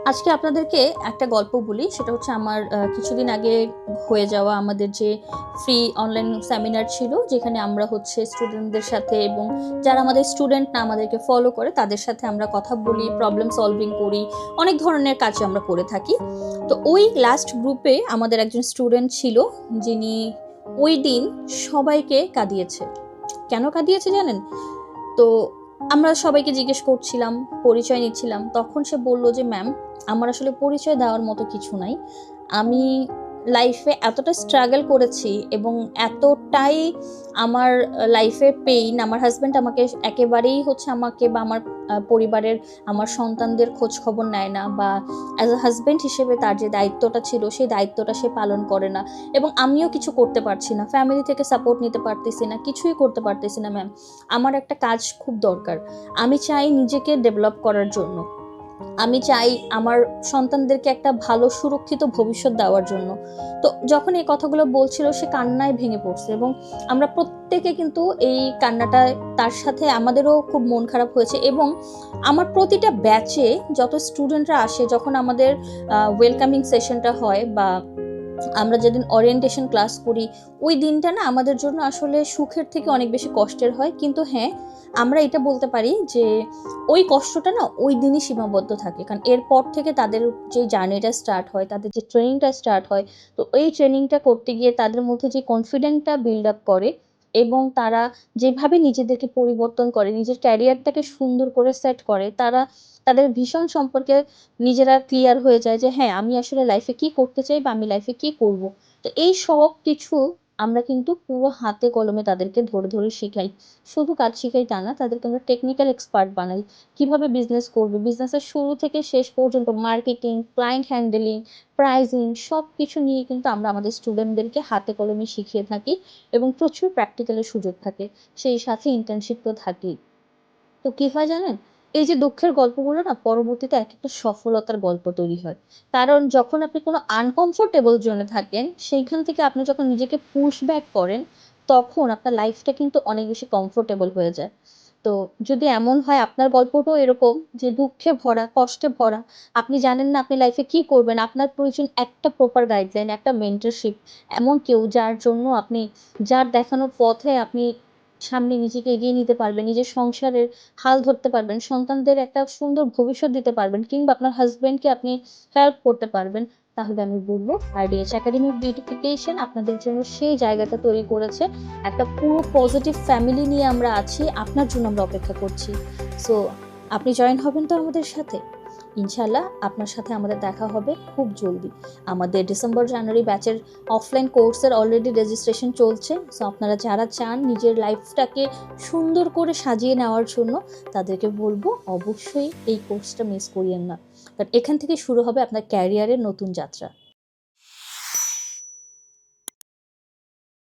আজকে আপনাদেরকে একটা গল্প বলি। সেটা হচ্ছে আমার কিছুদিন আগে হয়ে যাওয়া আমাদের যে ফ্রি অনলাইন সেমিনার ছিল, যেখানে আমরা হচ্ছে স্টুডেন্টদের সাথে এবং যারা আমাদের স্টুডেন্ট না আমাদেরকে ফলো করে তাদের সাথে আমরা কথা বলি, প্রবলেম সলভিং করি, অনেক ধরনের কাজ আমরা করে থাকি। তো ওই লাস্ট গ্রুপে আমাদের একজন স্টুডেন্ট ছিল, যিনি ওই দিন সবাইকে কাঁদিয়েছে। কেন কাঁদিয়েছে জানেন? তো আমরা সবাইকে জিজ্ঞেস করছিলাম, পরিচয় নিচ্ছিলাম। তখন সে বলল যে, ম্যাম, আমার আসলে পরিচয় দেওয়ার মতো কিছু নাই। আমি লাইফে এতটা স্ট্রাগল করেছি এবং এতটাই আমার লাইফে পেইন, আমার হাজব্যান্ড আমাকে একেবারেই হচ্ছে আমাকে বা আমার পরিবারের আমার সন্তানদের খোঁজ খবর নেয় না, বা অ্যাজ আ হাজব্যান্ড হিসেবে তার যে দায়িত্বটা ছিল সেই দায়িত্বটা সে পালন করে না, এবং আমিও কিছু করতে পারছি না, ফ্যামিলি থেকে সাপোর্ট নিতে পারতেছি না, কিছুই করতে পারতেছি না। ম্যাম, আমার একটা কাজ খুব দরকার। আমি চাই নিজেকে ডেভেলপ করার জন্য, আমি চাই আমার সন্তানদেরকে একটা ভালো সুরক্ষিত ভবিষ্যৎ দেওয়ার জন্য। তো যখন এই কথাগুলো বলছিল, সে কান্নায় ভেঙে পড়ছে এবং আমরা প্রত্যেকে কিন্তু এই কান্নাটায় তার সাথে আমাদেরও খুব মন খারাপ হয়েছে। এবং আমার প্রতিটা ব্যাচে যত স্টুডেন্টরা আসে, যখন আমাদের ওয়েলকামিং সেশনটা হয় বা আমরা যেদিন ওরিয়েন্টেশন ক্লাস করি, ওই দিনটা না আমাদের জন্য আসলে সুখের থেকে অনেক বেশি কষ্টের হয়। কিন্তু হ্যাঁ, আমরা এটা বলতে পারি যে ওই কষ্টটা না ওই দিনই সীমাবদ্ধ থাকে, কারণ এরপর থেকে তাদের যে জার্নিটা স্টার্ট হয়, তাদের যে ট্রেনিংটা স্টার্ট হয়। তো এই ট্রেনিংটা করতে গিয়ে তাদের মধ্যে যে কনফিডেন্টটা বিল্ড আপ করে এবং তারা যেভাবে নিজেদেরকে পরিবর্তন করে, নিজের ক্যারিয়ারটাকে সুন্দর করে সেট করে, তারা তাদের ভীষণ সম্পর্কে নিজেরা ক্লিয়ার হয়ে যায় যে হ্যাঁ, আমি আসলে লাইফে কি করতে চাই বা আমি লাইফে কি করব। তো এই সব কিছু আমরা কিন্তু পুরো হাতে কলমে তাদেরকে ধরে ধরে শেখাই। শুধু কাজ শিখাই তা না, তাদেরকে আমরা টেকনিক্যাল এক্সপার্ট বানাই। কিভাবে বিজনেস করবে, বিজনেসের শুরু থেকে শেষ পর্যন্ত মার্কেটিং, ক্লায়েন্ট হ্যান্ডেলিং, প্রাইজিং সবকিছু নিয়ে কিন্তু আমরা আমাদের স্টুডেন্টদেরকে হাতে কলমে শিখিয়ে থাকি এবং প্রচুর প্র্যাকটিক্যালের সুযোগ থাকে। সেই সাথে ইন্টার্নশিপ তো থাকেই। তো কি হয় জানেন? এই যে দুঃখের গল্পগুলো না পরবর্তীতে একেকটা সফলতার গল্প তৈরি হয়। কারণ যখন আপনি কোনো আনকমফোর্টেবল জোনে থাকেন, সেইখান থেকে আপনি যখন নিজেকে পুশ ব্যাক করেন, তখন আপনার লাইফটা কিন্তু অনেক বেশি কমফোর্টেবল হয়ে যায়। তো যদি এমন হয় আপনার গল্পটাও এরকম যে দুঃখে ভরা, কষ্টে ভরা, আপনি জানেন না আপনি লাইফে কি করবেন, আপনার প্রয়োজন একটা প্রপার গাইডলাইন, একটা মেন্টরশিপ, এমন কেউ যার জন্য আপনি, যার দেখানো পথে আপনি সামনে নিজেকে এগিয়ে নিতে পারবেন, নিজের সংসারের হাল ধরতে পারবেন, সন্তানদের একটা সুন্দর ভবিষ্যৎ দিতে পারবেন, কিংবা আপনার হাসব্যান্ডকে আপনি হেল্প করতে পারবেন, তাহলে আমি বলবো আরডিএচ একাডেমি অফ বিউটিফিকেশন আপনাদের জন্য সেই জায়গাটা তৈরি করেছে। একটা পুরো পজিটিভ ফ্যামিলি নিয়ে আমরা আছি, আপনার জন্য আমরা অপেক্ষা করছি। সো আপনি জয়েন হবেন তো আমাদের সাথে? ইনশাল্লাহ আপনার সাথে আমাদের দেখা হবে খুব জলদি। আমাদের ডিসেম্বর জানুয়ারি ব্যাচের অফলাইন কোর্সের অলরেডি রেজিস্ট্রেশন চলছে। সো আপনারা যারা চান নিজের লাইফটাকে সুন্দর করে সাজিয়ে নেওয়ার জন্য, তাদেরকে বলবো অবশ্যই এই কোর্সটা মিস করিয়েন না, কারণ এখান থেকে শুরু হবে আপনার ক্যারিয়ারের নতুন যাত্রা।